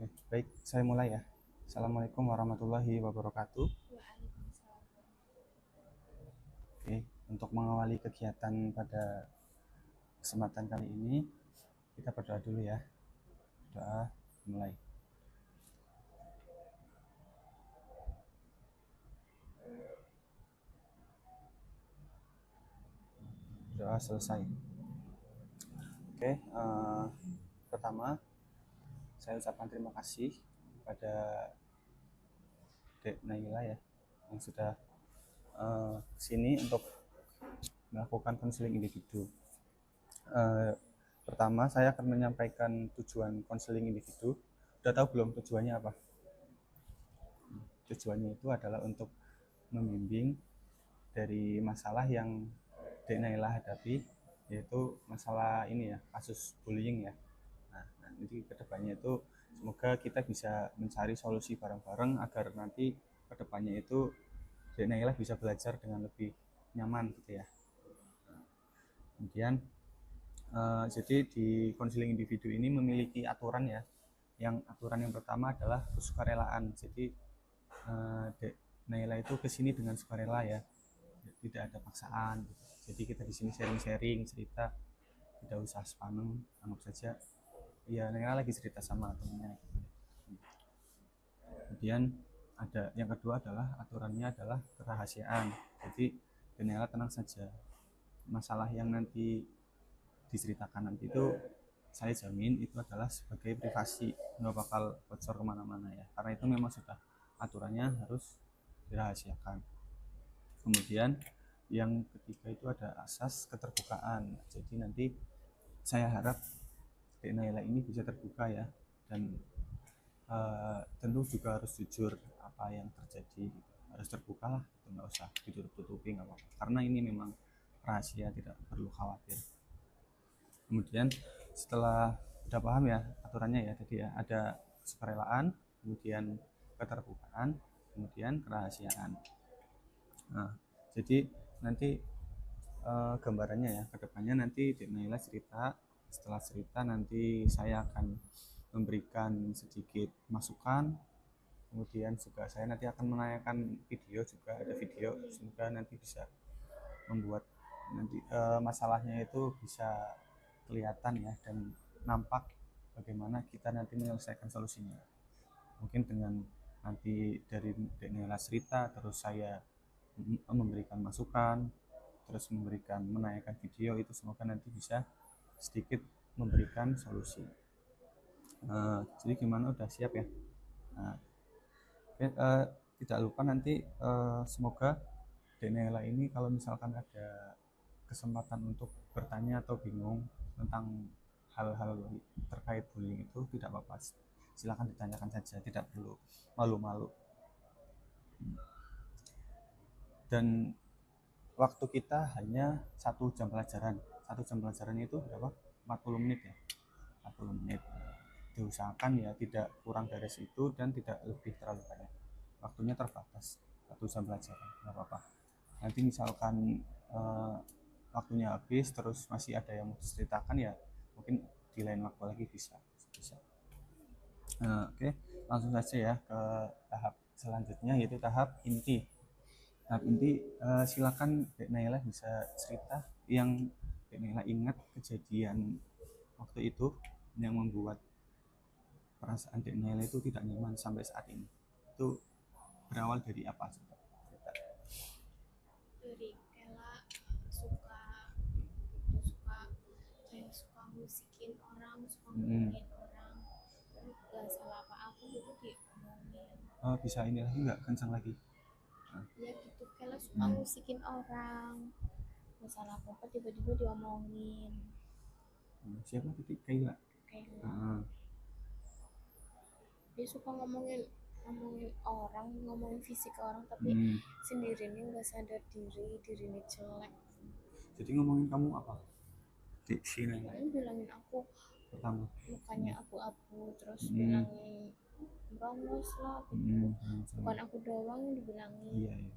Oke, baik, saya mulai ya. Assalamualaikum warahmatullahi wabarakatuh. Waalaikumsalam. Oke, untuk mengawali kegiatan pada kesempatan kali ini, kita berdoa dulu ya. Doa mulai. Doa selesai. Oke, pertama saya ucapkan terima kasih kepada Dek Naila ya yang sudah sini untuk melakukan konseling individu. Eh, Pertama saya akan menyampaikan tujuan konseling individu. Udah tahu belum tujuannya apa? Tujuannya itu adalah untuk membimbing dari masalah yang Dek Naila hadapi, yaitu masalah ini ya, kasus bullying ya. Nah, nanti kedepannya itu semoga kita bisa mencari solusi bareng-bareng agar nanti kedepannya itu Dek Naila bisa belajar dengan lebih nyaman gitu ya. Kemudian jadi di konseling individu ini memiliki aturan ya. Yang aturan yang pertama adalah kesukarelaan. Jadi Dek Naila itu kesini dengan sukarela ya, tidak ada paksaan gitu. Jadi kita di sini sharing-sharing cerita, tidak usah sepaneng, anggap saja ya Naila lagi cerita sama temennya gitu. Kemudian ada yang kedua adalah aturannya adalah kerahasiaan. Jadi Naila tenang saja, masalah yang nanti diceritakan nanti itu saya jamin itu adalah sebagai privasi, nggak bakal bocor kemana-mana ya, karena itu memang sudah aturannya harus dirahasiakan. Kemudian yang ketiga itu ada asas keterbukaan. Jadi nanti saya harap Dek Naila ini bisa terbuka ya, dan tentu juga harus jujur apa yang terjadi, harus terbuka lah, nggak usah ditutup-tutupi, nggak apa-apa karena ini memang rahasia, tidak perlu khawatir. Kemudian setelah udah paham ya aturannya ya, jadi ya ada kesukarelaan, kemudian keterbukaan, kemudian kerahasiaan. Nah, jadi nanti gambarannya ya kedepannya nanti Dek Naila cerita, setelah cerita nanti saya akan memberikan sedikit masukan, kemudian juga saya nanti akan menanyakan video, juga ada video, semoga nanti bisa membuat nanti masalahnya itu bisa kelihatan ya dan nampak bagaimana kita nanti menyelesaikan solusinya. Mungkin dengan nanti dari Dek Naila cerita, terus saya memberikan masukan, terus menanyakan video, itu semoga nanti bisa sedikit memberikan solusi. Jadi gimana, udah siap ya? Nah, oke, tidak lupa nanti semoga Daniela ini kalau misalkan ada kesempatan untuk bertanya atau bingung tentang hal-hal terkait bullying itu tidak apa-apa, silakan ditanyakan saja, tidak perlu malu-malu. Dan waktu kita hanya 1 jam pelajaran. 1 jam pelajaran itu berapa? 40 menit ya, 40 menit. Diusahakan ya tidak kurang dari situ dan tidak lebih terlalu banyak, waktunya terbatas. 1 jam pelajaran nggak apa-apa. Nanti misalkan eh, waktunya habis terus masih ada yang mau diceritakan ya mungkin di lain waktu lagi bisa. Oke, langsung saja ya ke tahap selanjutnya, yaitu tahap inti. Tahap inti, silakan Dek Naila bisa cerita yang Dek Naila ingat kejadian waktu itu yang membuat perasaan Dek Naila itu tidak nyaman sampai saat ini. Itu berawal dari apa coba? Dari Kela suka gitu, suka kayak suka musikin orang, suka Hmm. ngomongin orang, gak salah apa apa gitu diomongin. Bisa ini lagi nggak, kencang lagi? Nah. Ya gitu, Kela suka Hmm. musikin orang, gak salah apa apa tiba-tiba diomongin. Siapa tadi, Kaila? Kela Ah. dia suka ngomongin ngomongin orang, ngomongin fisik orang, tapi Hmm. sendirinya nggak sadar dirinya jelek. Jadi ngomongin kamu apa di sini Paling bilangin aku pertama? mukanya abu-abu, terus Hmm. bilangin brownos lah gitu. Hmm. Bukan aku doang yang dibilangin. Iya, iya.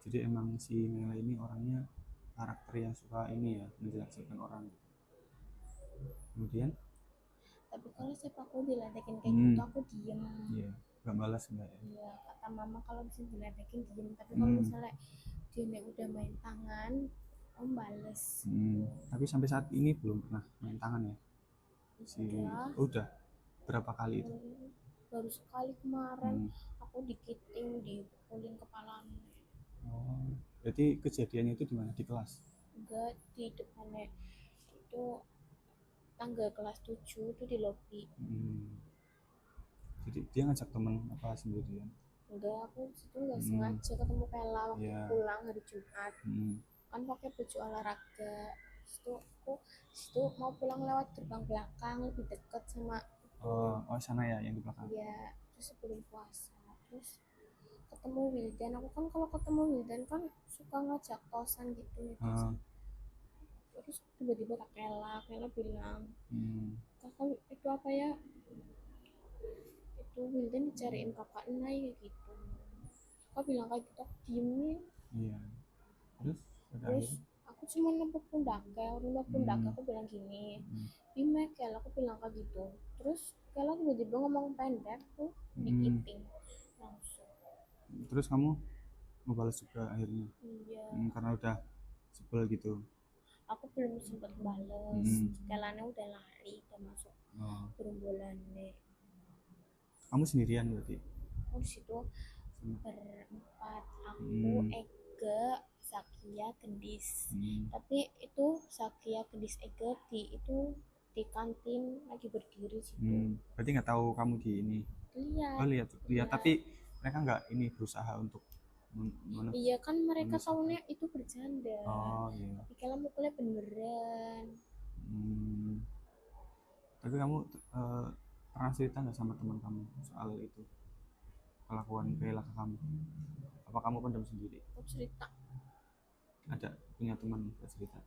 Jadi emang si Nela ini orangnya karakter yang suka ini ya, menjelaskan orang. Kemudian Tapi kalau siapa aku diledekin kayak Hmm. gitu aku diem. Iya, nggak balas enggak ya? Iya, kata mama kalau bisa diledekin diem, tapi kalau misalnya dia udah main tangan om bales gitu. Tapi sampai saat ini belum pernah main tangan ya si. Udah. Udah berapa kali itu? Baru sekali kemarin Hmm. aku dikiting, dipukulin kepalanya. Oh, jadi kejadiannya itu di mana, di kelas? Enggak, di depannya itu tangga kelas 7 itu di lobi. Jadi dia ngajak temen apa sendirian? Enggak, aku situ nggak sengaja ketemu Kela waktu Iya. pulang hari Jumat. Kan pakai baju olahraga. Situ mau pulang lewat gerbang belakang lebih dekat sama itu. Oh sana ya yang di belakang. Iya, terus sebelum puasa. Terus ketemu Wildan, aku kan kalau ketemu Wildan kan suka ngajak tosan gitu ya. Terus tiba-tiba Kela bilang, kakak itu apa ya, itu Wildan dicariin kakak Nai kayak gitu. Kakak bilang kayak gitu, aku diemin. Iya. Terus Terus aku cuma nempel pundaknya aku bilang gini, Bime Kela, aku bilang kayak gitu. Terus Kela tiba-tiba ngomong pendek tuh, dikiting langsung. Terus kamu mau balas juga akhirnya? Iya. Karena udah sebel gitu. Aku belum sempat bales. Kelana udah lari, udah masuk gerombolannya. Kamu sendirian berarti? Aku di situ berempat, aku, Ega, Zakia, Gendis. Tapi itu Zakia, Gendis, Ega di kantin lagi berdiri situ. Berarti nggak tahu kamu di ini? Lihat. Oh lihat. Tapi mereka nggak ini berusaha untuk iya kan mereka tahunya itu bercanda. Oh iya. Tapi kalau mukulnya beneran. Tapi kamu pernah cerita nggak sama teman kamu soal itu, kelakuan Kayla ke kamu? Apa kamu pendam sendiri? Aku cerita. Ada punya teman yang cerita?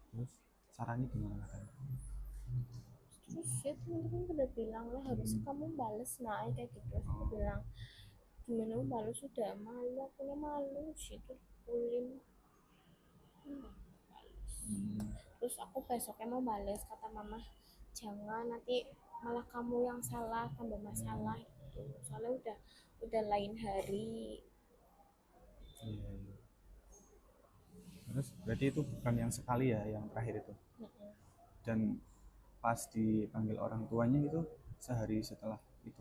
Terus caranya gimana katanya? Terus ya teman-teman udah bilang lah harusnya kamu bales naik kayak gitu. Terus aku bilang gimana mau bales, sudah malu, aku malu situ dipukulin. Terus aku besoknya mau bales, kata mama jangan, nanti malah kamu yang salah, tambah masalah gitu. Soalnya udah lain hari. Iya. Terus berarti itu bukan yang sekali ya, yang terakhir itu? Dan pas dipanggil orang tuanya itu sehari setelah itu?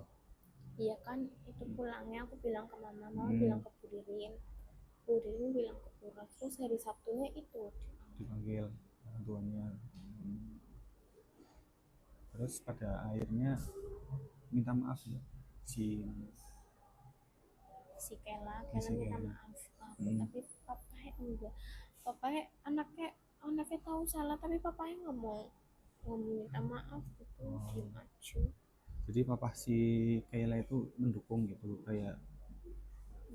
Iya kan, itu pulangnya aku bilang ke mama bilang ke Bu Ririn bilang ke Pura. Terus hari Sabtunya itu dipanggil orang tuanya. Terus pada akhirnya minta maaf ya si Kela minta maaf ke aku, tapi papanya enggak. Papanya anaknya tahu salah, tapi papanya nggak mau minta maaf gitu. Diem aja. Jadi papa si Kayla itu mendukung gitu, kayak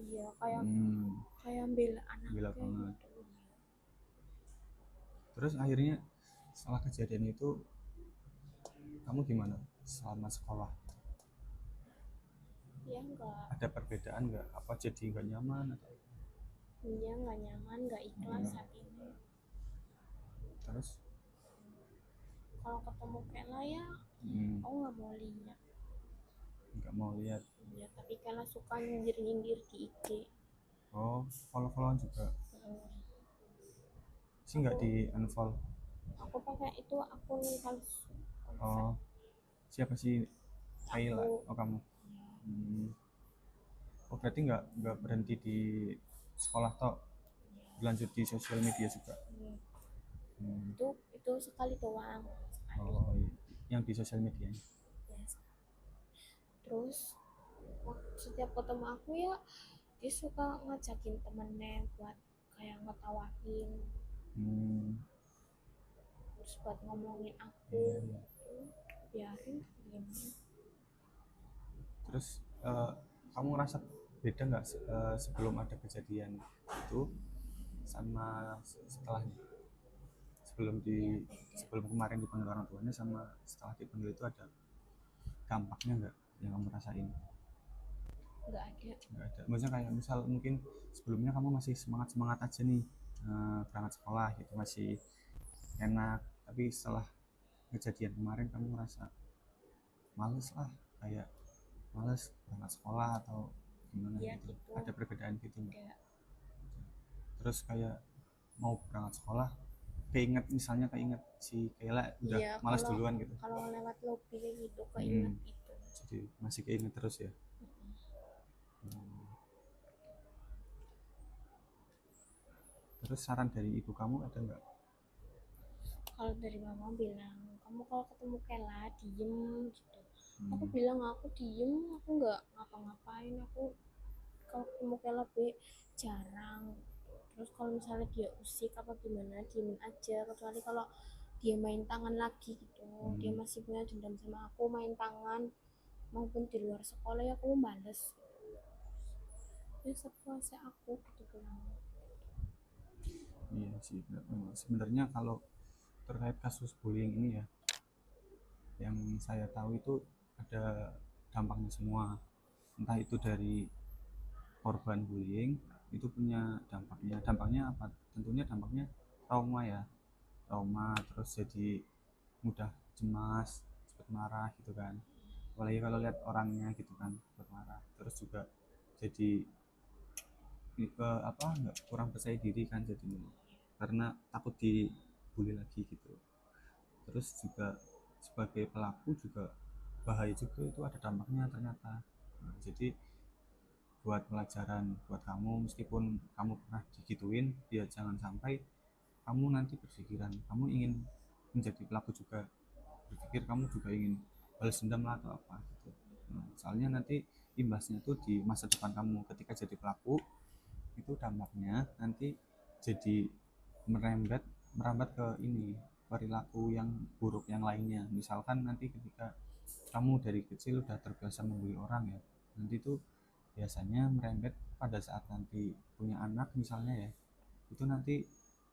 iya, kayak bela anaknya banget. gitu. Terus akhirnya setelah kejadian itu kamu gimana selama sekolah? Ya enggak. Ada perbedaan nggak? Apa jadi nggak nyaman atau? Iya, nggak nyaman, nggak ikhlas saat ini. Terus? Kalau ketemu Kela ya, aku nggak mau lihat. Nggak mau lihat? Iya, tapi Kela suka nyindir-nyindir di IG. Oh, follow-followan juga? Sih nggak di unfollow? Aku pakai itu akun palsu. Oh, siapa sih? Kayla? Oh kamu? Oh berarti nggak berhenti di sekolah toh, lanjut di sosial media juga? Itu sekali doang. Oh iya. Yang di sosial media? Yes. Terus setiap ketemu aku ya dia suka ngajakin temennya buat kayak ngetawain, terus buat ngomongin aku. Biarin diem. Terus kamu ngerasa beda nggak sebelum ada kejadian itu sama setelahnya? Sebelum kemarin dipanggil orang tuanya sama setelah dipanggil itu ada dampaknya nggak yang kamu rasain? Nggak ada. Maksudnya kayak misal mungkin sebelumnya kamu masih semangat aja nih berangkat sekolah gitu, masih enak, tapi setelah kejadian kemarin kamu ngerasa males lah, kayak males berangkat sekolah atau gimana ya gitu, gitu ada perbedaan gitu nggak? ada. Terus kayak mau berangkat sekolah keinget, misalnya keinget si Kayla udah Iya, malas kalau duluan gitu. kalau lewat lobby kayak gitu Hmm, keinget itu. jadi masih keinget terus ya. Mm-mm. Hmm. Terus saran dari ibu kamu ada nggak? Kalau dari mama bilang kamu kalau ketemu Kela diem gitu. Aku Hmm. bilang aku diem, aku nggak ngapa-ngapain, aku kalau ketemu Kela be jarang. Terus kalau misalnya dia usik apa gimana diemin aja, kecuali kalau dia main tangan lagi gitu, dia Hmm. masih punya dendam sama aku, main tangan maupun di luar sekolah ya aku males ya sepuasnya aku gitu bilang. Iya sih, sebenarnya kalau terkait kasus bullying ini ya, yang saya tahu itu ada dampaknya semua, entah itu dari korban bullying itu punya dampaknya apa, tentunya dampaknya trauma ya, trauma, terus jadi mudah cemas, cepat marah gitu kan, apalagi kalau lihat orangnya gitu kan cepat marah, terus juga jadi ke apa, nggak, kurang percaya diri kan jadinya karena takut dibully lagi gitu. Terus juga sebagai pelaku juga bahaya juga, itu ada dampaknya ternyata. Nah, jadi buat pelajaran buat kamu, meskipun kamu pernah digituin ya, jangan sampai kamu nanti berpikiran kamu ingin menjadi pelaku juga, berpikir kamu juga ingin balas dendam lah atau apa gitu. Nah, soalnya nanti imbasnya tuh di masa depan kamu ketika jadi pelaku, itu dampaknya nanti jadi merembet merambat ke ini, perilaku yang buruk yang lainnya. Misalkan nanti ketika kamu dari kecil udah terbiasa membuli orang ya, nanti tuh biasanya merembet pada saat nanti punya anak misalnya ya, itu nanti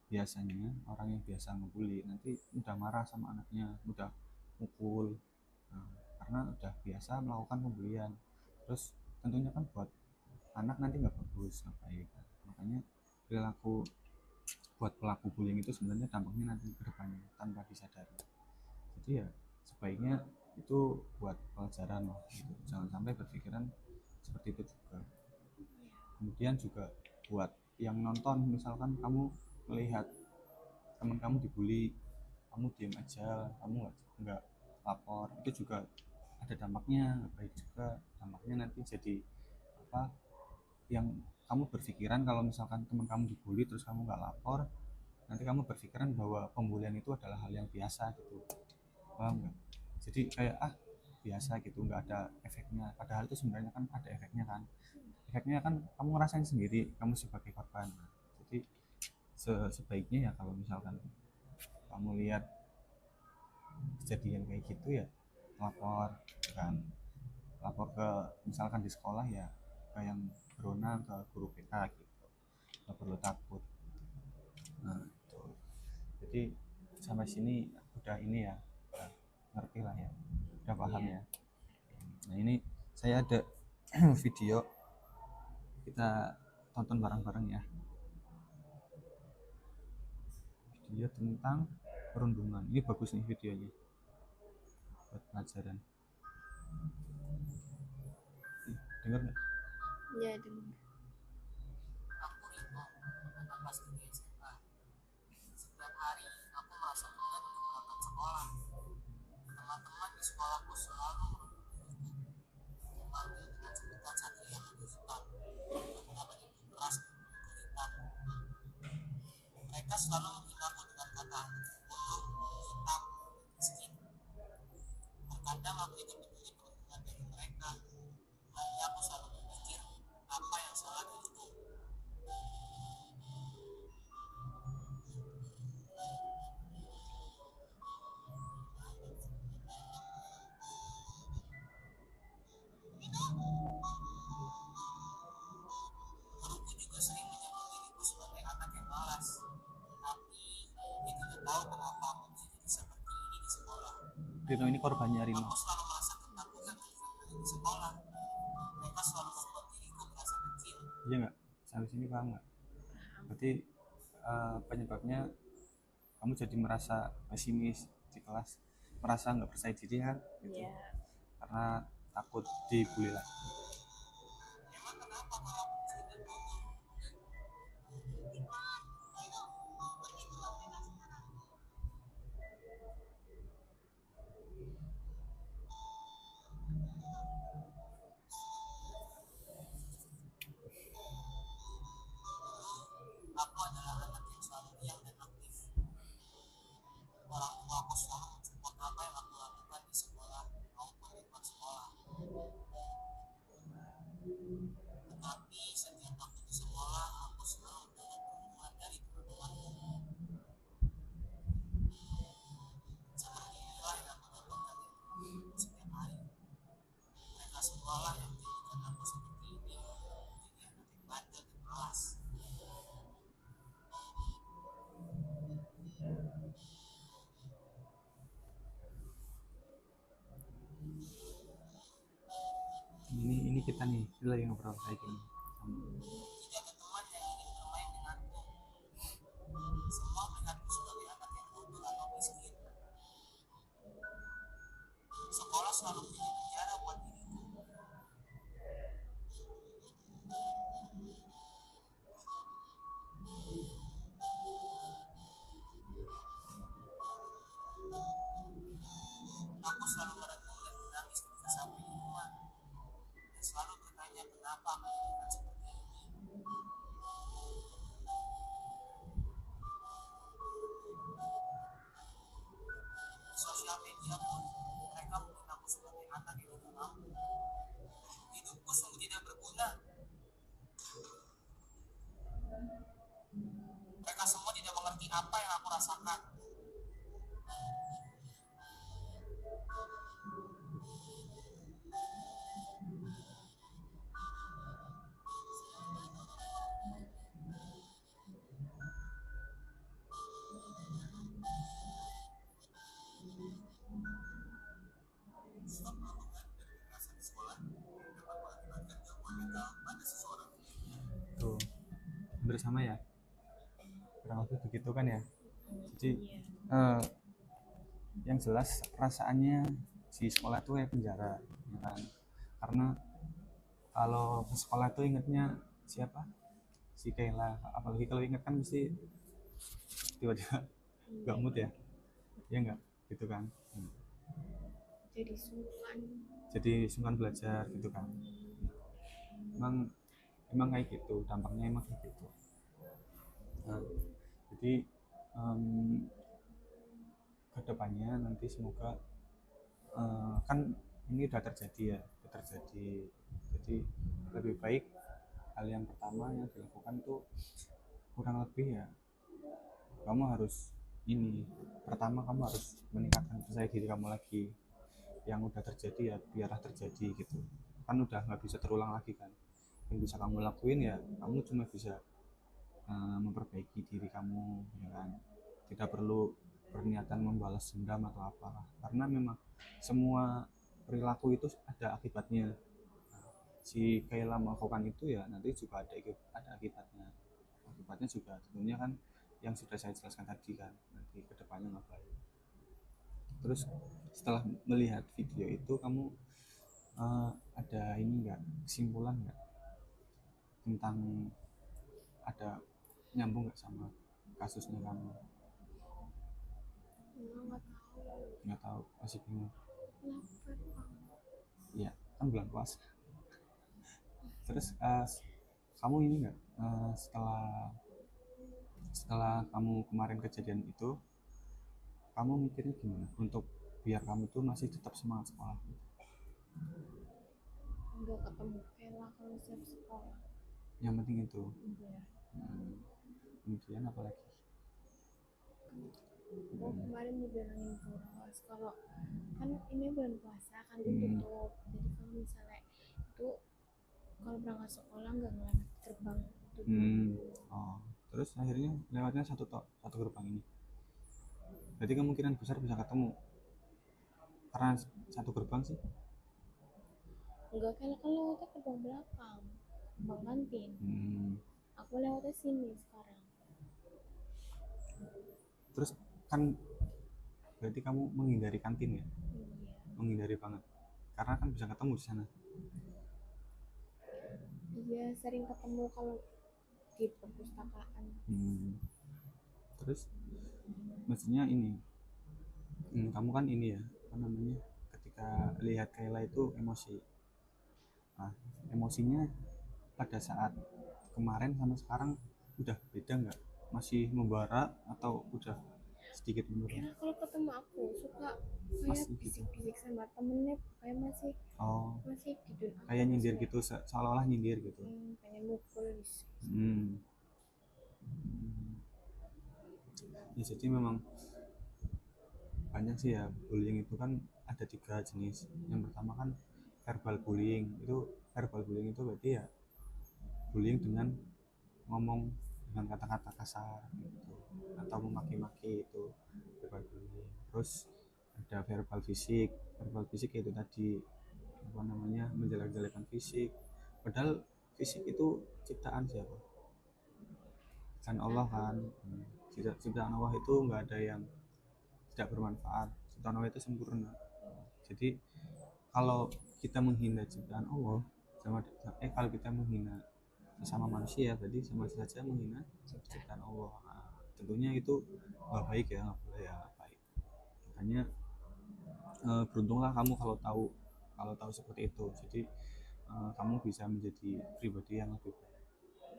biasanya orang yang biasa ngebully nanti udah marah sama anaknya, udah mukul. Nah, karena udah biasa melakukan pembulian, terus tentunya kan buat anak nanti nggak bagus, nggak baik. Makanya perilaku buat pelaku bullying itu sebenarnya dampaknya nanti ke depannya tanpa disadari. Jadi ya sebaiknya itu buat pelajaran lah gitu. Jangan sampai berpikiran seperti itu juga. Kemudian juga buat yang nonton, misalkan kamu melihat teman kamu dibully, kamu diam aja, kamu nggak lapor, itu juga ada dampaknya nggak baik juga. Dampaknya nanti jadi apa, yang kamu berpikiran kalau misalkan teman kamu dibully terus kamu nggak lapor, nanti kamu berpikiran bahwa pembulian itu adalah hal yang biasa gitu, paham nggak? Jadi kayak biasa gitu, nggak ada efeknya, padahal itu sebenarnya kan ada efeknya kan. Efeknya kan kamu ngerasain sendiri, kamu sebagai korban. Jadi sebaiknya ya kalau misalkan kamu lihat kejadian kayak gitu ya lapor kan, lapor ke, misalkan di sekolah ya ke yang berwenang, ke guru BK gitu, nggak perlu takut. Nah itu, jadi sampai sini udah ini ya, udah ngerti lah ya, udah paham Iya. ya. Nah ini saya ada video, kita tonton bareng-bareng ya, video tentang perundungan. Ini bagus nih videonya buat pelajaran. Dengar nggak? Ya dengar. Rino ini korbannya Rino. Iya nggak? Sampai sini paham nggak? Berarti penyebabnya kamu jadi merasa pesimis di kelas merasa nggak percaya diri kan gitu. Iya. Karena takut dibully lagi. Ini kita nih lagi ngobrol kayak gini. Tuh, hampir sama ya, kurang lebih begitu kan ya. Jadi yang jelas perasaannya di sekolah itu kayak penjara ya kan? Karena kalau ke sekolah itu ingetnya siapa, si Kayla, apalagi kalau inget kan mesti tiba-tiba gak mood ya, ya enggak gitu kan. Jadi sungkan belajar gitu kan. Emang kayak gitu, dampaknya emang kayak gitu. Nah, jadi kedepannya nanti semoga kan ini udah terjadi ya, udah terjadi. Jadi lebih baik hal yang pertama yang dilakukan tuh kurang lebih ya, kamu harus ini, pertama kamu harus meningkatkan percaya diri kamu lagi. Yang udah terjadi ya biarlah terjadi gitu kan, udah nggak bisa terulang lagi kan. Yang bisa kamu lakuin ya kamu cuma bisa memperbaiki diri kamu ya kan, tidak perlu berniatan membalas dendam atau apalah, karena memang semua perilaku itu ada akibatnya. Si Kayla melakukan itu ya nanti juga ada akibatnya juga tentunya kan, yang sudah saya jelaskan tadi kan, nanti kedepannya ngapain. Terus setelah melihat video itu kamu ada ini enggak, kesimpulan enggak tentang, ada nyambung nggak sama kasusnya kamu? Nggak tahu, masih bingung. Iya, kan bulan puasa. Terus kamu ini nggak, setelah kamu kemarin kejadian itu, kamu mikirnya gimana untuk biar kamu tuh masih tetap semangat sekolah? Nggak ketemu Kayla kalau siap sekolah. Yang penting itu. Iya. Kemudian apa lagi? Kemarin dibilangin terus kalau kan ini bulan puasa kan ditutup, jadi kalau misalnya itu kalau berangkat sekolah nggak ngelewat gerbang itu. Oh, terus akhirnya lewatnya satu gerbang ini. Berarti kemungkinan besar bisa ketemu karena satu gerbang sih. Enggak, kan lewatnya gerbang belakang, gerbang kantin. Aku lewatnya sini sekarang. Terus kan Berarti kamu menghindari kantin ya? Iya. Menghindari banget. Karena kan bisa ketemu di sana. Iya, sering ketemu kalau di perpustakaan. Terus maksudnya ini, kamu kan ini ya, apa namanya? Ketika lihat Kayla itu emosi. Nah, emosinya pada saat kemarin sama sekarang udah beda nggak? Masih membara atau udah sedikit menurun? Karena kalau ketemu aku suka kayak Masih gitu. bisik-bisik sama temennya, kayak masih Oh, gitu. kayak nyindir gitu, seolah-olah nyindir gitu. Pengen mukul gitu. Hmm. Ya, jadi memang banyak sih ya, bullying itu kan ada 3 jenis. Yang pertama kan verbal bullying. Verbal bullying itu berarti ya bullying dengan ngomong dengan kata-kata kasar gitu, atau memaki-maki, itu verbal bullying. Terus ada verbal fisik itu tadi, apa namanya, menjelek-jelekan fisik, padahal fisik itu ciptaan siapa? Kan Allah kan. Ciptaan Allah itu nggak ada yang tidak bermanfaat. Ciptaan Allah itu sempurna. Jadi kalau kita menghina ciptaan Allah, kalau kita menghina sesama manusia, berarti sama saja menghina ciptaan Allah. Nah, tentunya itu nggak baik ya, nggak boleh ya, nggak baik. Makanya beruntunglah kamu kalau tahu seperti itu. Jadi kamu bisa menjadi pribadi yang lebih baik.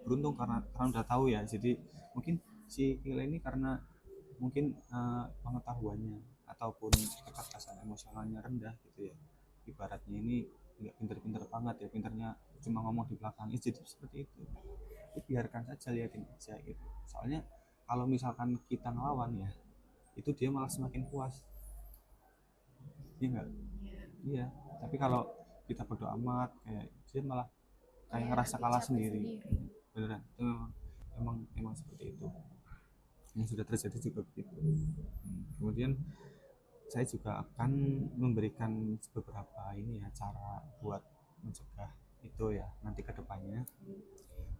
Beruntung karena udah tahu ya. Jadi mungkin si Kila ini karena mungkin pengetahuannya ataupun kecerdasan emosionalnya rendah gitu ya, ibaratnya ini nggak pinter-pinter banget ya, pinternya cuma ngomong di belakang, jadi seperti itu. Biarkan saja, liatin aja gitu. Soalnya kalau misalkan kita ngelawan ya, itu dia malah semakin puas. Iya nggak? Iya. Tapi kalau kita bodo amat, kayak dia malah kayak ngerasa kalah sendiri. Beneran, itu emang seperti itu. Yang sudah terjadi juga begitu. Kemudian saya juga akan memberikan beberapa ini ya, cara buat mencegah itu ya nanti ke depannya.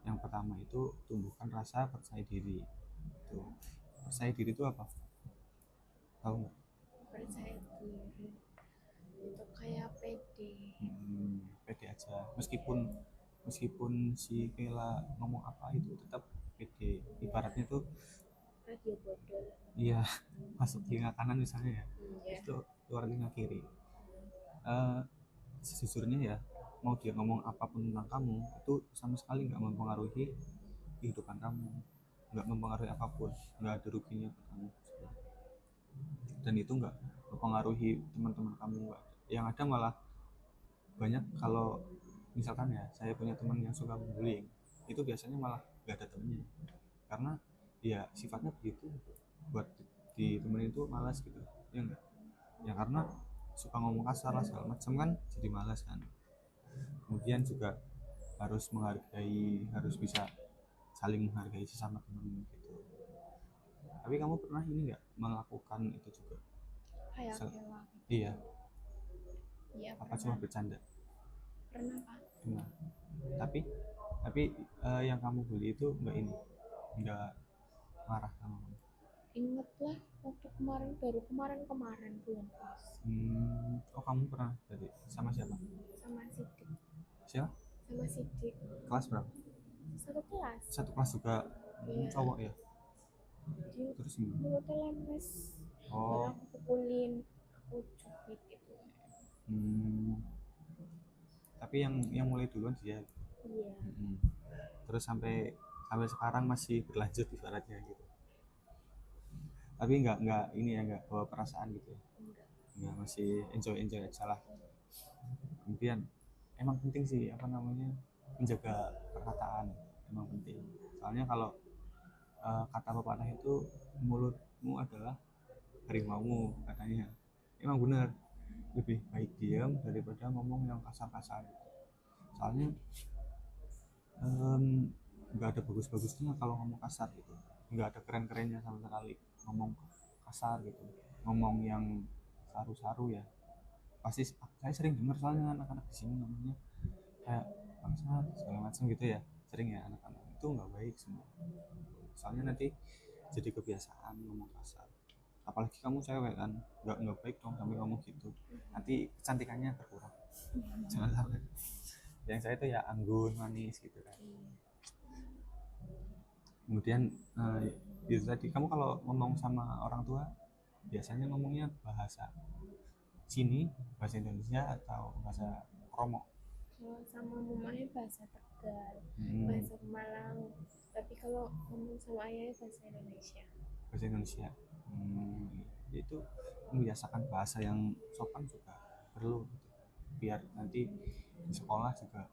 Yang pertama itu tumbuhkan rasa percaya diri. Itu percaya diri itu apa? Tahu nggak? Percaya diri itu kayak pede. Pede aja. Meskipun si Kela ngomong apa itu tetap pede. Ibaratnya tuh Radio bodol. iya, masuk telinga kanan misalnya ya, itu keluar telinga kiri. Sejujurnya ya, mau dia ngomong apapun tentang kamu itu sama sekali nggak mempengaruhi kehidupan kamu, nggak mempengaruhi apapun, nggak ada ruginya ke kamu, dan itu nggak mempengaruhi teman-teman kamu, nggak ada. Yang ada malah banyak, kalau misalkan ya saya punya teman yang suka bullying, itu biasanya malah nggak ada temennya, karena ya sifatnya begitu, buat di temen itu malas gitu ya enggak, ya karena suka ngomong kasar lah segala macam kan, jadi malas kan. Kemudian juga harus menghargai, harus bisa saling menghargai sesama teman gitu. Tapi kamu pernah ini nggak melakukan itu juga? Kayak Kela. Iya. Iya, Apa cuma bercanda? Pernah Pak. Pernah. Tapi yang kamu beli itu nggak marah sama kamu? Ingat lah waktu kemarin bulan puasa. Oh, kamu pernah tadi sama siapa? Sama Sidik. Siapa? Sama Sidik. Kelas berapa? Satu kelas. Satu kelas juga. Iya. Cowok ya? Dia Terus gimana? mulutnya lemes. Oh. Aku pukulin, aku cubit gitu. Tapi yang mulai duluan dia. Iya. Terus sampai sekarang masih berlanjut ibaratnya gitu. Tapi nggak ini ya, nggak bawa perasaan gitu ya. Nggak, masih enjoy aja lah. Kemudian emang penting sih, apa namanya, menjaga perkataan, emang penting. Soalnya kalau kata pepatah itu, mulutmu adalah harimaumu katanya. Emang benar, lebih baik diam daripada ngomong yang kasar-kasar. Soalnya nggak ada bagus-bagusnya kalau ngomong kasar gitu, nggak ada keren-kerennya sama sekali ngomong kasar gitu, ngomong yang saru-saru ya. Pasti saya sering dengar soalnya anak-anak di sini ngomongnya kayak bangsat segala macam gitu ya, sering ya anak-anak itu. Nggak baik semua, soalnya nanti jadi kebiasaan ngomong kasar. apalagi kamu cewek kan, nggak baik dong sampai ngomong gitu, nanti kecantikannya berkurang. Jangan sampai. Yang saya itu ya anggun manis gitu kan. Kemudian itu tadi, kamu kalau ngomong sama orang tua biasanya ngomongnya bahasa sini, bahasa Indonesia atau bahasa Kromo? Kalau sama mamanya bahasa Tegal, Hmm, bahasa Malang, tapi kalau ngomong sama ayahnya bahasa Indonesia. bahasa Indonesia. Itu membiasakan bahasa yang sopan juga perlu gitu. Biar nanti di sekolah juga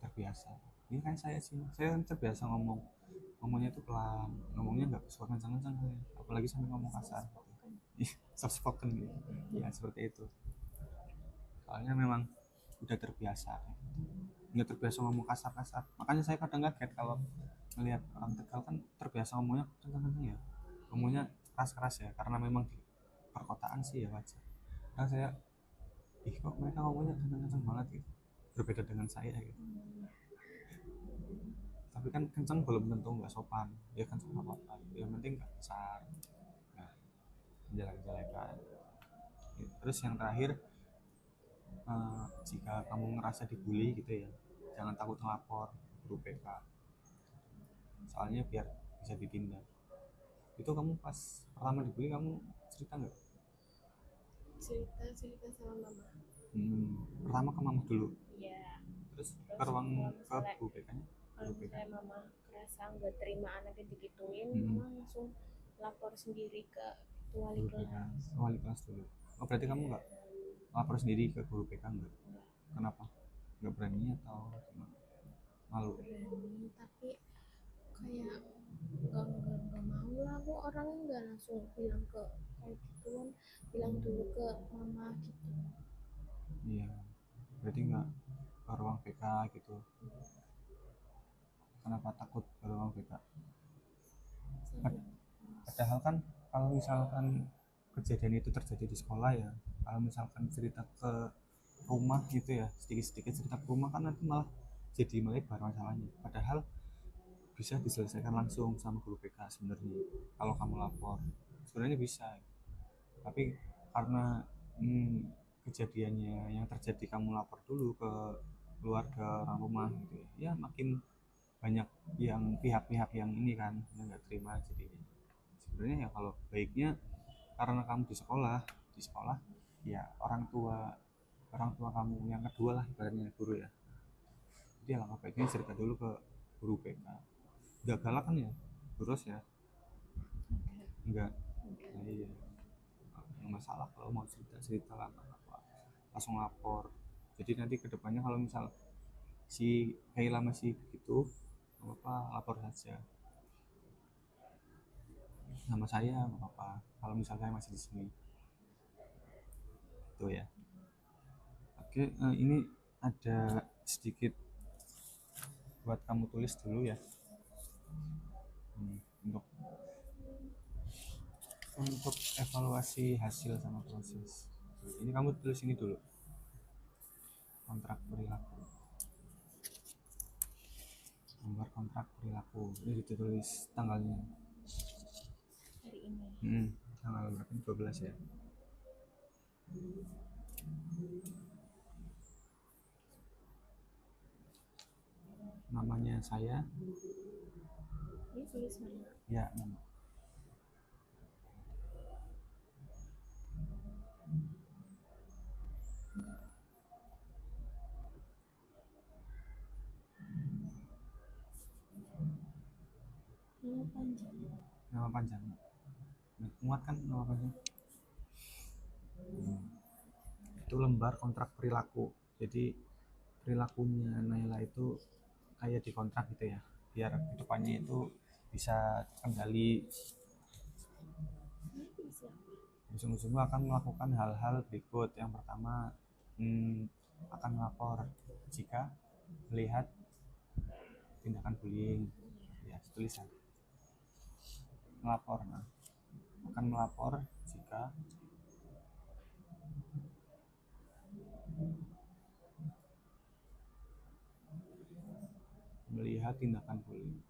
terbiasa. Ini kan saya kan terbiasa ngomongnya itu pelan, ngomongnya nggak suka kencang-kencang, apalagi sampai ngomong kasar gitu. Soft spoken gitu ya, seperti itu. Soalnya memang udah terbiasa, nggak terbiasa ngomong kasar-kasar, makanya saya kadang kaget kalau melihat orang Tegal kan terbiasa ngomongnya kencang-kencang ya, ngomongnya keras-keras ya, karena memang di perkotaan sih ya wajar. Nah saya, kok mereka ngomongnya kencang-kencang banget gitu, berbeda dengan saya gitu. Tapi kan kencang belum tentu nggak sopan, ya kan sama apa, yang penting nggak besar, nggak menjelek-jelekan. Terus yang terakhir, jika kamu ngerasa dibully gitu ya, jangan takut ngelapor guru BK, soalnya biar bisa ditindak. Itu kamu pas pertama dibully kamu cerita nggak? Cerita sama mama. Pertama ke mama dulu, Iya. terus ke Terus ruang kalau ke misalnya guru BK-nya? kalau Guru BK. misalnya mama kerasa nggak terima anaknya digituin, Hmm, mama langsung lapor sendiri ke wali guru BK. kelas. Wali kelas dulu. Oh berarti kamu nggak lapor sendiri ke guru BK nggak? Kenapa? Nggak berani atau gimana? Malu? Berani, tapi kayak nggak mau lah, aku orangnya nggak langsung bilang ke kayak gituan, bilang dulu ke mama gitu. Iya, berarti nggak ke ruang BK gitu. Kenapa takut ke ruang BK? Padahal kan kalau misalkan kejadian itu terjadi di sekolah ya, kalau misalkan cerita ke rumah gitu ya, sedikit-sedikit cerita ke rumah kan nanti malah jadi melebar masalahnya. Padahal bisa diselesaikan langsung sama guru BK sebenarnya kalau kamu lapor, sebenarnya bisa. Tapi karena kejadiannya yang terjadi kamu lapor dulu ke keluarga orang rumah gitu ya, makin banyak yang pihak-pihak yang ini kan yang nggak terima. Jadi sebenarnya ya kalau baiknya, karena kamu di sekolah ya, orang tua kamu yang kedua lah ibaratnya, guru ya, jadi alangkah baiknya cerita dulu ke guru BK. Nggak galak kan ya, terus ya? Enggak. Nah, iya, nggak masalah kalau mau cerita cerita lah, nggak apa, langsung lapor. Jadi nanti kedepannya kalau misal si Kaila masih begitu, nggak apa, lapor saja sama saya, nggak apa, kalau misal saya masih di sini tuh ya. Oke, ini ada sedikit buat kamu tulis dulu ya. Untuk evaluasi hasil sama proses. Ini kamu tulis ini dulu, kontrak perilaku, nomor kontrak perilaku. Ini ditulis tanggalnya. Hari ini. Tanggal berapa? 12 ya. Namanya saya. Ini tulis nama. Ya, nama. Nama panjang. Nama panjang. Muat kan nama panjang? Itu lembar kontrak perilaku. Jadi perilakunya Naila itu kayak di kontrak gitu ya, biar kedepannya itu bisa kendali. Sungguh-sungguh akan melakukan hal-hal berikut. Yang pertama, akan melapor jika melihat tindakan bullying, ya tulisan melapor. Nah, akan melapor jika melihat tindakan bullying.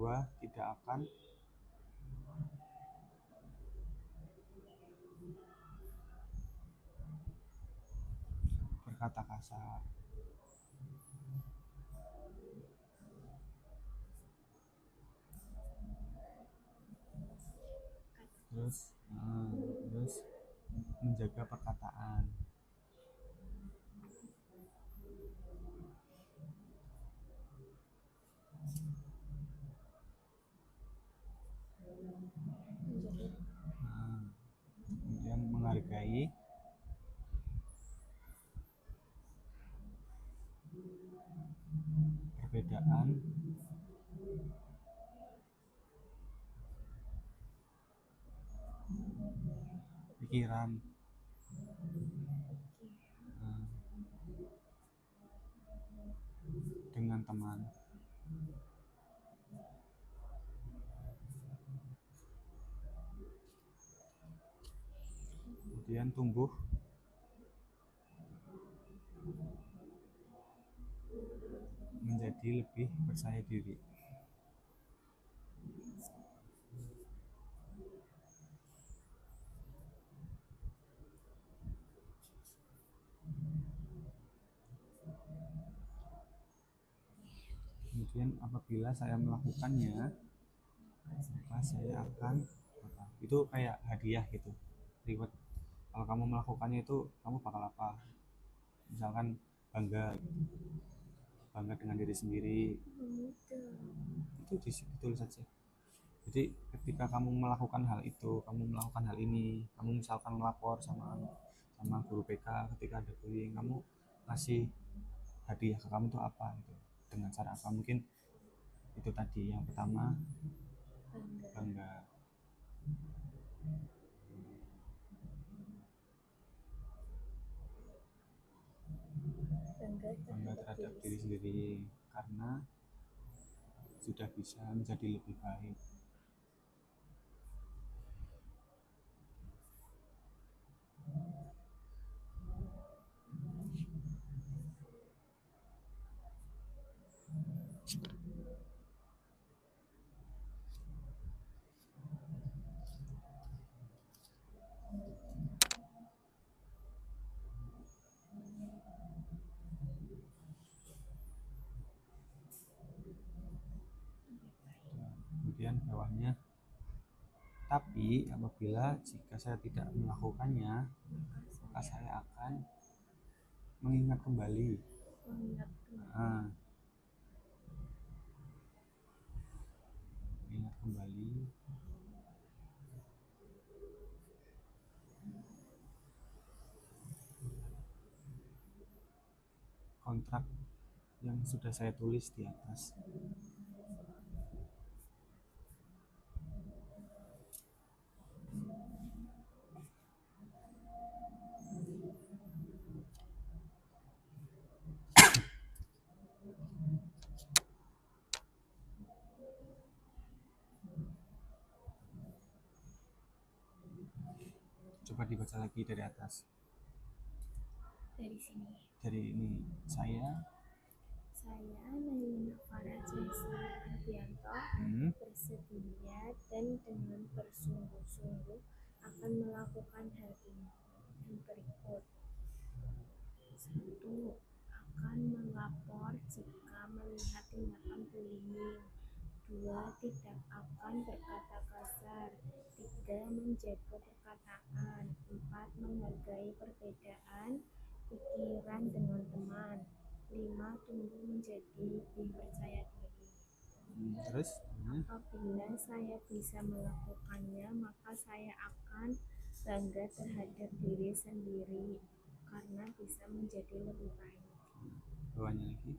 kedua tidak akan berkata kasar. Terus menjaga perkataan. Kemudian menghargai perbedaan pikiran. Dengan teman. Kemudian tumbuh menjadi lebih percaya diri. Kemudian apabila saya melakukannya, maka saya akan itu kayak hadiah gitu, reward. Kalau kamu melakukannya itu kamu bakal apa? Misalkan bangga dengan diri sendiri. Itu ditulis saja. Jadi ketika kamu melakukan hal itu, kamu melakukan hal ini, kamu misalkan melapor sama guru PK ketika ada bullying, kamu ngasih hadiah ke kamu itu apa gitu, dengan cara apa? Mungkin itu tadi yang pertama, bangga terhadap diri sendiri karena sudah bisa menjadi lebih baik. Kemudian bawahnya, tapi apabila jika saya tidak melakukannya, maka saya akan mengingat kembali. Mengingat kembali kontrak yang sudah saya tulis di atas. Coba dibaca lagi dari atas. Dari sini. Dari ini, saya Nailina Farah Jaisa Ardianto bersedia dan dengan bersungguh-sungguh akan melakukan hal ini yang berikut. 1. Akan melapor jika melihat tindakan bullying. 2. Tidak akan berkata kasar. 3. Menjaga perkataan. 4. Menghargai perbedaan pikiran dengan teman. 5. Tumbuh menjadi lebih percaya diri. Terus apabila saya bisa melakukannya, maka saya akan bangga terhadap diri sendiri karena bisa menjadi lebih baik. Bawahnya lagi.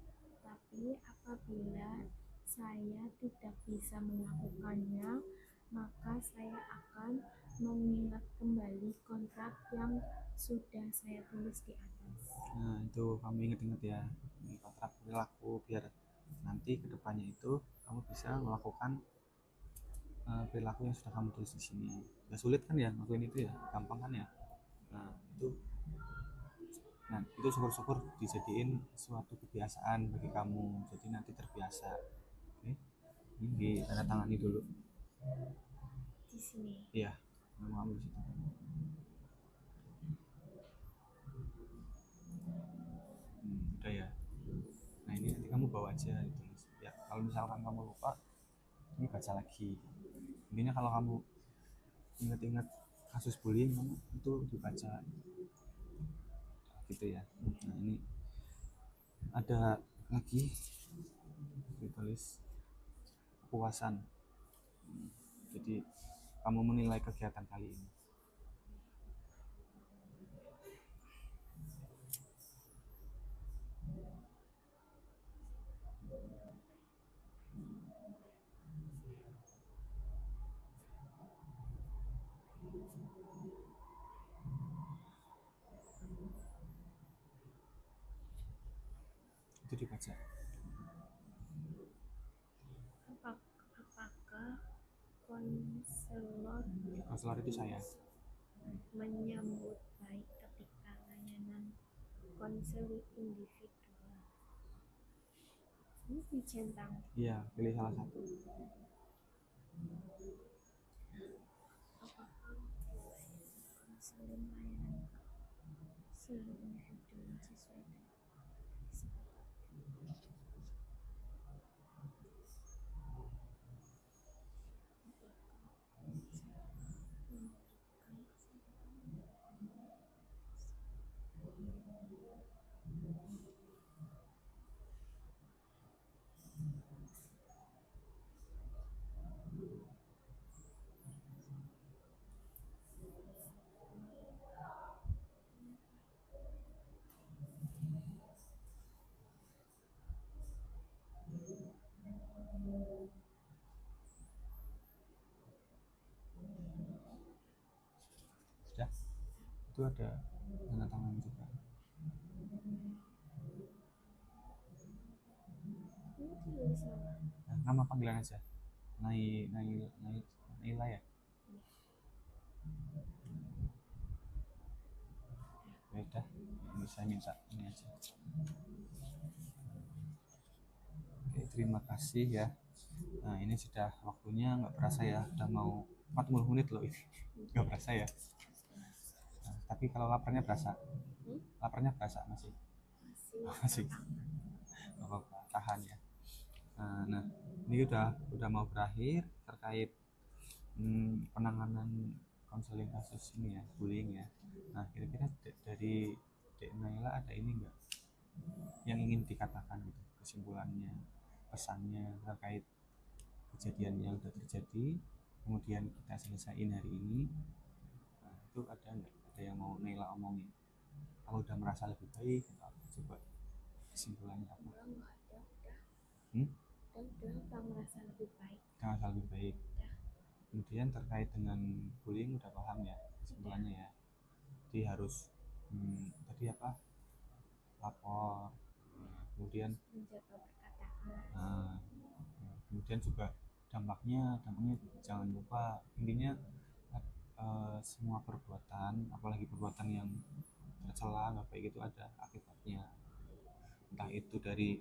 Tapi apabila saya tidak bisa melakukannya, maka saya akan mengingat kembali kontrak yang sudah saya tulis di atas. Nah, itu kamu ingat-ingat ya, ini kontrak perilaku, biar nanti kedepannya itu kamu bisa melakukan perilaku yang sudah kamu tulis di sini. Gak sulit kan ya ngelakuin itu ya, gampang kan ya. Nah itu syukur-syukur dijadiin suatu kebiasaan bagi kamu, jadi nanti terbiasa. Oke? Ini tanda tangani dulu. Di sini. Iya, nama kamu di situ. Udah ya. Nah ini nanti kamu bawa aja ditulis. Ya kalau misalkan kamu lupa, ini baca lagi. Intinya kalau kamu ingat-ingat kasus bullying kamu itu dibaca gitu ya. Nah ini ada lagi ditulis kepuasan. Jadi kamu menilai kegiatan kali ini. Itu dibaca. Apakah konselor Konselor itu saya. menyambut baik ketika layanan konseling individual? Ini dicentang. Iya, pilih salah satu. Apakah konseling layanan seluruh individu sesuai dengan Sudah. Itu ada tanda tangan juga. ini tulis nama. Nah, nama panggilan aja. Naila ya. Ya udah, ini saya minta ini aja. Oke, terima kasih ya. Nah ini sudah waktunya, nggak berasa ya, udah mau 40 menit loh ini. Nggak berasa ya. Nah, tapi kalau laparnya berasa. Laparnya berasa masih. Masih. Nggak apa-apa, tahan ya. Nah ini udah mau berakhir terkait penanganan konseling kasus ini ya, bullying ya. Nah kira-kira dari Dek Naila ada ini enggak yang ingin dikatakan gitu, kesimpulannya, pesannya terkait kejadian yang sudah terjadi, kemudian kita selesaiin hari ini. Nah itu ada enggak, ada yang mau Naila omongin? Kalau udah merasa lebih baik, coba kesimpulannya apa? Enggak ada, udah. Hmm? Udah merasa lebih baik. Udah merasa lebih baik. Udah. Kemudian terkait dengan bullying udah paham ya kesimpulannya ya. Jadi harus tadi apa? Lapor. Kemudian Menjaga perkataan. Kemudian juga dampaknya jangan lupa, intinya semua perbuatan, apalagi perbuatan yang tercela nggak baik itu ada akibatnya, entah itu dari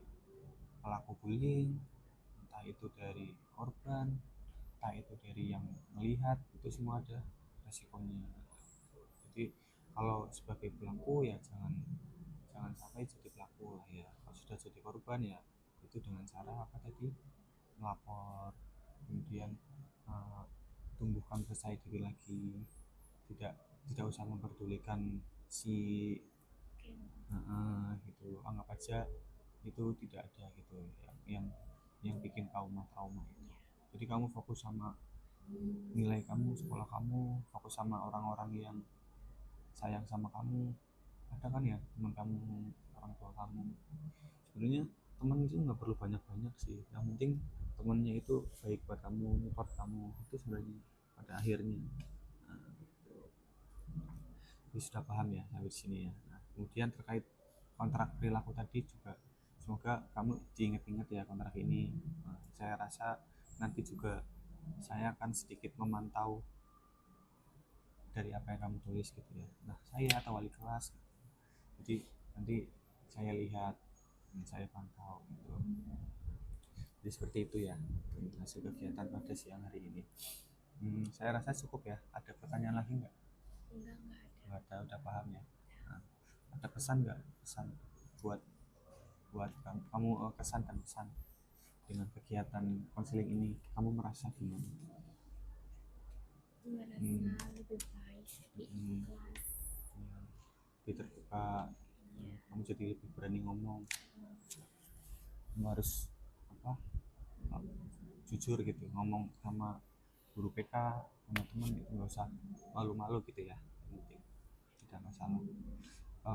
pelaku bullying, entah itu dari korban, entah itu dari yang melihat, itu semua ada resikonya. Jadi kalau sebagai pelaku ya jangan sampai jadi pelaku lah ya. Kalau sudah jadi korban ya itu dengan cara apa tadi, melapor, kemudian tumbuhkan percaya diri lagi, tidak usah memperdulikan si gitu, anggap aja itu tidak ada gitu yang bikin trauma itu. Jadi kamu fokus sama nilai kamu, sekolah kamu, fokus sama orang-orang yang sayang sama kamu. Ada kan ya teman kamu, orang tua kamu. Sebenarnya teman itu nggak perlu banyak-banyak sih, yang penting temennya itu baik buat kamu, support kamu, itu sebenarnya pada akhirnya. Nah, gitu. Jadi sudah paham ya sampai di sini ya. Nah, kemudian terkait kontrak perilaku tadi juga semoga kamu diingat-ingat ya kontrak ini. Nah, saya rasa nanti juga saya akan sedikit memantau dari apa yang kamu tulis gitu ya. Nah saya atau wali kelas gitu. Jadi nanti saya lihat, saya pantau gitu. Jadi seperti itu ya hasil kegiatan pada siang hari ini. Saya rasa cukup ya. Ada pertanyaan lagi nggak? Enggak ada. Nggak ada, udah paham ya. Nah, ada pesan nggak? Pesan buat buat kamu, kesan dan pesan dengan kegiatan konseling ini, kamu merasa gimana? Merasa lebih baik, lebih Hmm. ikhlas. Ya, lebih terbuka, Iya. kamu jadi lebih berani ngomong, kamu harus apa, jujur gitu ngomong sama guru PK, sama teman itu nggak usah malu-malu gitu ya, yang penting tidak masalah.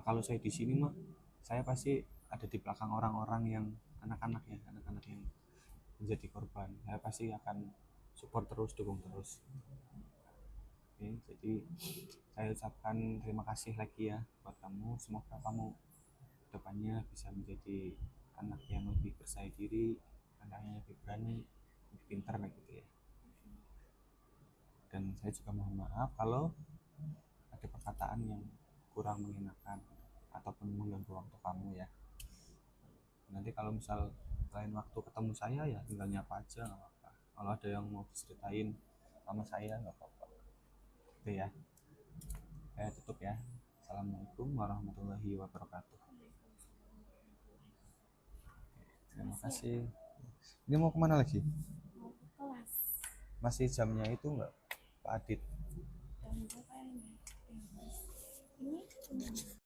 Kalau saya di sini mah saya pasti ada di belakang orang-orang yang anak-anak ya, anak-anak yang menjadi korban, saya pasti akan support terus, dukung terus. Oke, jadi saya ucapkan terima kasih lagi ya buat kamu. Semoga kamu depannya bisa menjadi anak yang lebih percaya diri, anak yang lebih berani, lebih pintar kayak gitu ya. Dan saya juga mohon maaf kalau ada perkataan yang kurang mengenakan ataupun mengganggu waktu kamu ya. Nanti kalau misal lain waktu ketemu saya ya tinggal nyapa aja, nggak apa-apa. Kalau ada yang mau diceritain sama saya nggak apa-apa. Gitu ya. Saya tutup ya. Assalamualaikum warahmatullahi wabarakatuh. Terima kasih. Ini mau kemana lagi? Mau ke kelas. Masih jamnya itu nggak, Pak Adit? Jam berapa ini? Ini